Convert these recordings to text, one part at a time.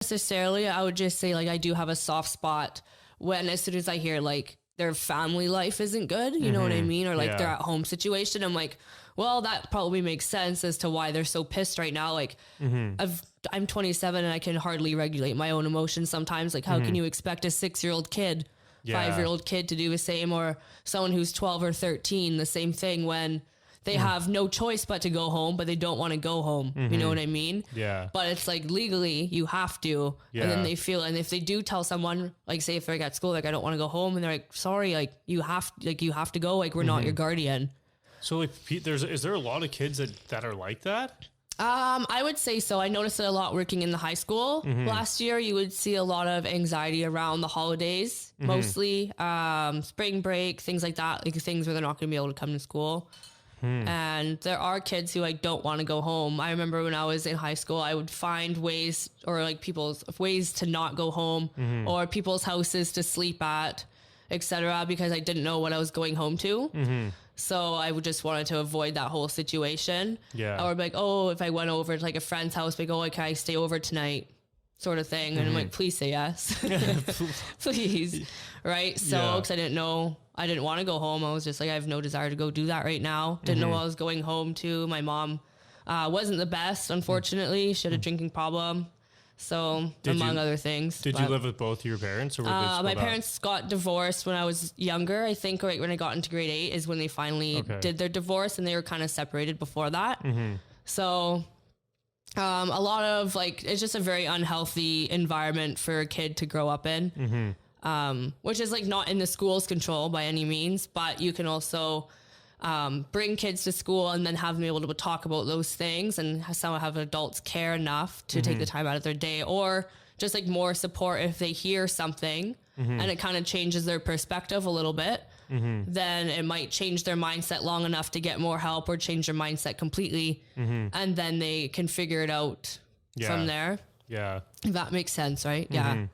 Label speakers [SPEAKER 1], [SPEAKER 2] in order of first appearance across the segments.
[SPEAKER 1] Necessarily, I would just say like I do have a soft spot when as soon as I hear like their family life isn't good, you know what I mean? Or like their at home situation. I'm like, well, that probably makes sense as to why they're so pissed right now. Like I'm 27 and I can hardly regulate my own emotions sometimes. Like how can you expect a 6-year-old kid, 5-year-old kid to do the same, or someone who's 12 or 13, the same thing when they have no choice but to go home, but they don't want to go home. You know what I mean? Yeah. But it's like legally you have to. Yeah. And then they feel, and if they do tell someone, like say if they're at school, like I don't want to go home, and they're like, sorry, like you have to go. Like we're not your guardian.
[SPEAKER 2] So like, is there a lot of kids that are like that?
[SPEAKER 1] I would say so. I noticed it a lot working in the high school. Last year, you would see a lot of anxiety around the holidays, mostly spring break, things like that, like things where they're not going to be able to come to school. And there are kids who like don't want to go home. I remember when I was in high school, I would find ways or like people's ways to not go home or people's houses to sleep at, etc. because I didn't know what I was going home to. So I would just wanted to avoid that whole situation. Yeah. Or like, oh, if I went over to like a friend's house, like, oh, can I stay over tonight? Sort of thing. And I'm like, please say yes. Please. Right. So, because I didn't know, I didn't want to go home. I was just like, I have no desire to go do that right now. Didn't know what I was going home to. My mom wasn't the best, unfortunately. She had a drinking problem. So, among other things.
[SPEAKER 2] Did you live with both your parents? Or were they
[SPEAKER 1] my parents got divorced when I was younger. I think right when I got into grade 8 is when they finally did their divorce, and they were kind of separated before that. So, a lot of like, it's just a very unhealthy environment for a kid to grow up in, which is like not in the school's control by any means, but you can also bring kids to school and then have them able to talk about those things and have adults care enough to take the time out of their day, or just like more support if they hear something and it kind of changes their perspective a little bit. Then it might change their mindset long enough to get more help, or change their mindset completely. And then they can figure it out from there. Yeah. If that makes sense, right? Yeah.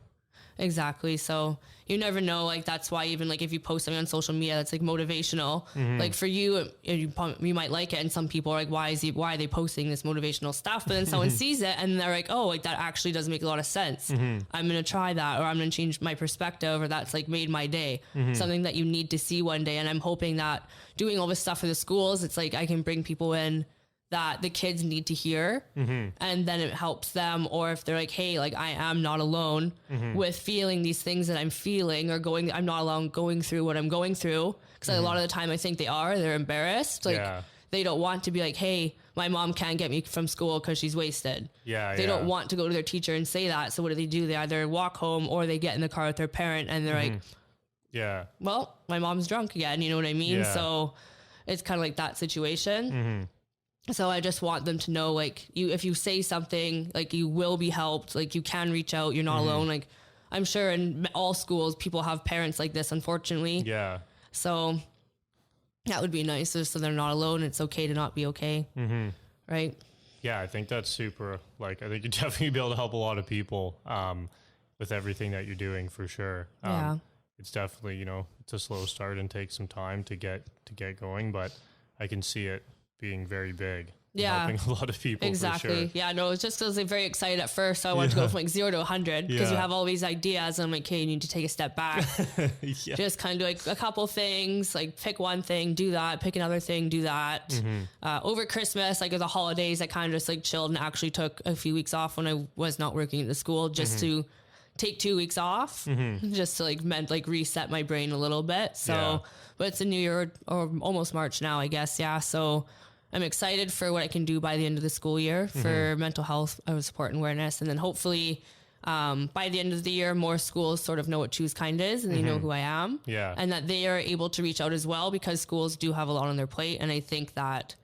[SPEAKER 1] Exactly. So you never know. Like that's why even like if you post something on social media that's like motivational, like for you, you might like it, and some people are like, why are they posting this motivational stuff? But then someone sees it and they're like, oh, like that actually does make a lot of sense. I'm gonna try that, or I'm gonna change my perspective, or that's like made my day. Something that you need to see one day. And I'm hoping that doing all this stuff for the schools, it's like I can bring people in that the kids need to hear, and then it helps them. Or if they're like, hey, like I am not alone with feeling these things that I'm feeling, or I'm not alone going through what I'm going through. Because a lot of the time I think they're embarrassed. Like they don't want to be like, hey, my mom can't get me from school because she's wasted. They don't want to go to their teacher and say that. So what do? They either walk home or they get in the car with their parent and they're like, well, my mom's drunk again. You know what I mean? So it's kind of like that situation. So I just want them to know, like, if you say something, like, you will be helped. Like, you can reach out. You're not alone. Like, I'm sure in all schools, people have parents like this, unfortunately. Yeah. So that would be nice, so they're not alone. It's okay to not be okay. Right?
[SPEAKER 2] Yeah, I think that's super. Like, I think you'd definitely be able to help a lot of people with everything that you're doing, for sure. It's definitely, it's a slow start and takes some time to get going, but I can see it being very big. Helping a lot of people.
[SPEAKER 1] Exactly.
[SPEAKER 2] For sure.
[SPEAKER 1] Yeah, no, it's just because they're very excited at first. So I wanted to go from like 0 to 100 because you have all these ideas. And I'm like, okay, you need to take a step back. Just kind of do like a couple things, like pick one thing, do that, pick another thing, do that. Over Christmas, like the holidays, I kind of just like chilled and actually took a few weeks off when I was not working at the school, just to take 2 weeks off, just to like reset my brain a little bit. So, but it's a new year, or almost March now, I guess. Yeah. So I'm excited for what I can do by the end of the school year for mental health support and awareness. And then hopefully by the end of the year, more schools sort of know what Choose Kind is, and they know who I am. Yeah. And that they are able to reach out as well, because schools do have a lot on their plate. And I think that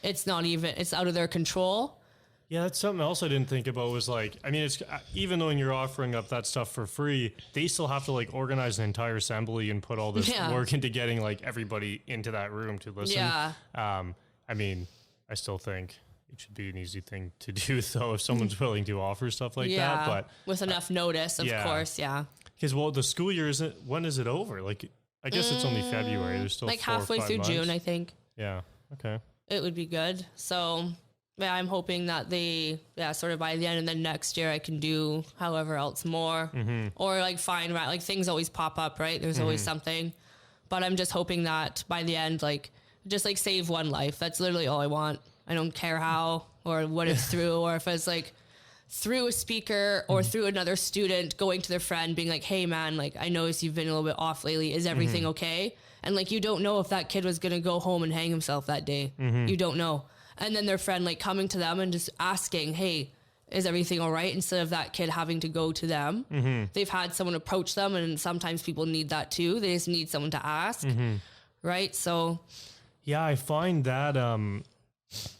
[SPEAKER 1] it's out of their control.
[SPEAKER 2] Yeah, that's something else I didn't think about, was like, I mean, it's even though you're offering up that stuff for free, they still have to like organize an entire assembly and put all this work into getting like everybody into that room to listen. Yeah. I mean, I still think it should be an easy thing to do, though, if someone's willing to offer stuff like that. But
[SPEAKER 1] with enough notice, of course. Yeah.
[SPEAKER 2] Because the school year when is it over? Like, I guess it's only February. There's still
[SPEAKER 1] like halfway through
[SPEAKER 2] months.
[SPEAKER 1] June, I think.
[SPEAKER 2] Yeah. Okay.
[SPEAKER 1] It would be good. So yeah, I'm hoping that they, sort of by the end of the next year, I can do however else more, or like find, like things always pop up, right? There's always something, but I'm just hoping that by the end, like just like save one life. That's literally all I want. I don't care how or what it's through, or if it's like through a speaker or through another student going to their friend being like, hey man, like I noticed you've been a little bit off lately. Is everything okay? And like, you don't know if that kid was going to go home and hang himself that day. You don't know. And then their friend like coming to them and just asking, hey, is everything all right? Instead of that kid having to go to them, they've had someone approach them. And sometimes people need that too. They just need someone to ask. Right. So
[SPEAKER 2] yeah, I find that,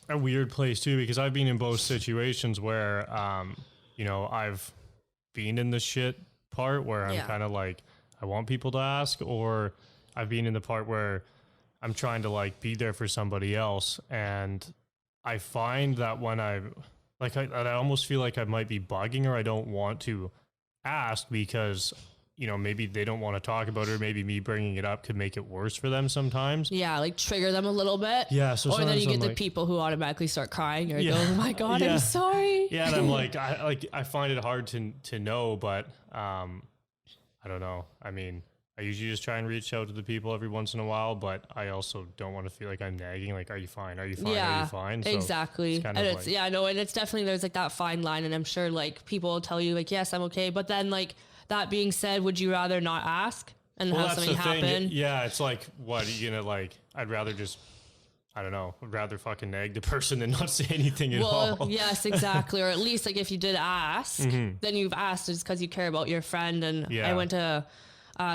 [SPEAKER 2] a weird place too, because I've been in both situations where, you know, I've been in the shit part where I'm kind of like, I want people to ask, or I've been in the part where I'm trying to like be there for somebody else. And I find that when I almost feel like I might be bugging, or I don't want to ask because, you know, maybe they don't want to talk about it, or maybe me bringing it up could make it worse for them sometimes.
[SPEAKER 1] Yeah, like trigger them a little bit.
[SPEAKER 2] Yeah. So
[SPEAKER 1] or then you get the people who automatically start crying or go, oh my God, I'm sorry.
[SPEAKER 2] Yeah. And I'm like, I find it hard to know, but I don't know. I mean, I usually just try and reach out to the people every once in a while, but I also don't want to feel like I'm nagging. Like, are you fine? Are you fine?
[SPEAKER 1] Yeah,
[SPEAKER 2] are you fine? So
[SPEAKER 1] exactly.
[SPEAKER 2] and
[SPEAKER 1] it's and it's definitely, there's like that fine line, and I'm sure like people will tell you like, yes, I'm okay. But then like, that being said, would you rather not ask and have something happen?
[SPEAKER 2] Yeah, it's like, what are you gonna like? I'd rather just, I don't know, I'd rather fucking nag the person than not say anything at all.
[SPEAKER 1] Yes, exactly. Or at least like if you did ask, then you've asked just because you care about your friend. And I went to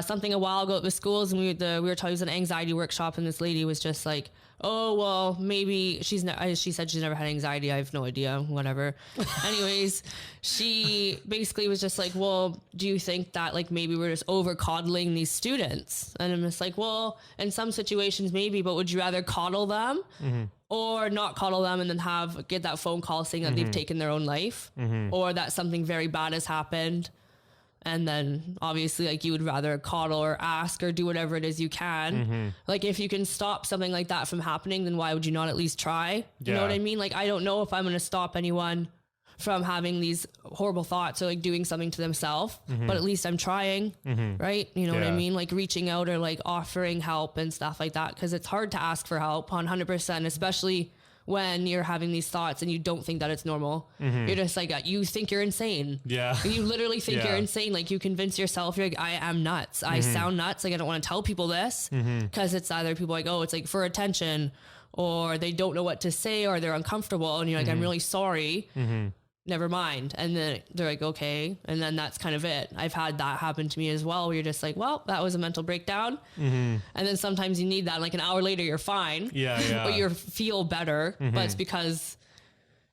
[SPEAKER 1] something a while ago at the schools, and we were talking, it was an anxiety workshop, and this lady was just like, oh, well, maybe she said she's never had anxiety. I have no idea, whatever. Anyways, she basically was just like, well, do you think that like maybe we're just over coddling these students? And I'm just like, well, in some situations maybe, but would you rather coddle them or not coddle them and then get that phone call saying that they've taken their own life, or that something very bad has happened? And then obviously like you would rather coddle or ask or do whatever it is you can. Like if you can stop something like that from happening, then why would you not at least try? You know what I mean? Like, I don't know if I'm going to stop anyone from having these horrible thoughts or like doing something to themselves, but at least I'm trying, right? You know what I mean? Like reaching out or like offering help and stuff like that. Cause it's hard to ask for help 100%, especially when you're having these thoughts and you don't think that it's normal. You're just like, you think you're insane.
[SPEAKER 2] Yeah.
[SPEAKER 1] You literally think you're insane. Like you convince yourself, you're like, I am nuts. I sound nuts. Like I don't want to tell people this because it's either people like, oh, it's like for attention, or they don't know what to say, or they're uncomfortable. And you're like, I'm really sorry. Never mind. And then they're like, okay. And then that's kind of it. I've had that happen to me as well, where you're just like, well, that was a mental breakdown. And then sometimes you need that. Like an hour later, you're fine.
[SPEAKER 2] Yeah.
[SPEAKER 1] But you feel better. But it's because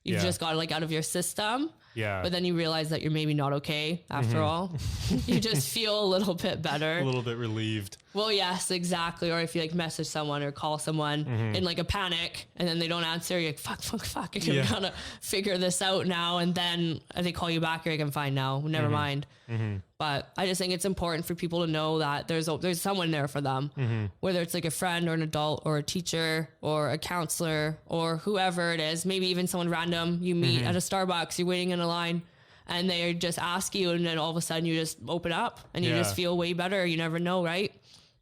[SPEAKER 1] you've just got it like out of your system.
[SPEAKER 2] Yeah.
[SPEAKER 1] But then you realize that you're maybe not okay after all. You just feel a little bit better.
[SPEAKER 2] A little bit relieved.
[SPEAKER 1] Well, yes, exactly. Or if you like message someone or call someone in like a panic and then they don't answer, you're like, fuck. I'm gonna figure this out now. And then they call you back, you're like, I'm fine now. Never mind. But I just think it's important for people to know that there's someone there for them, whether it's like a friend or an adult or a teacher or a counselor or whoever it is, maybe even someone random you meet at a Starbucks, you're waiting in a line and they just ask you, and then all of a sudden you just open up and you just feel way better. You never know, right?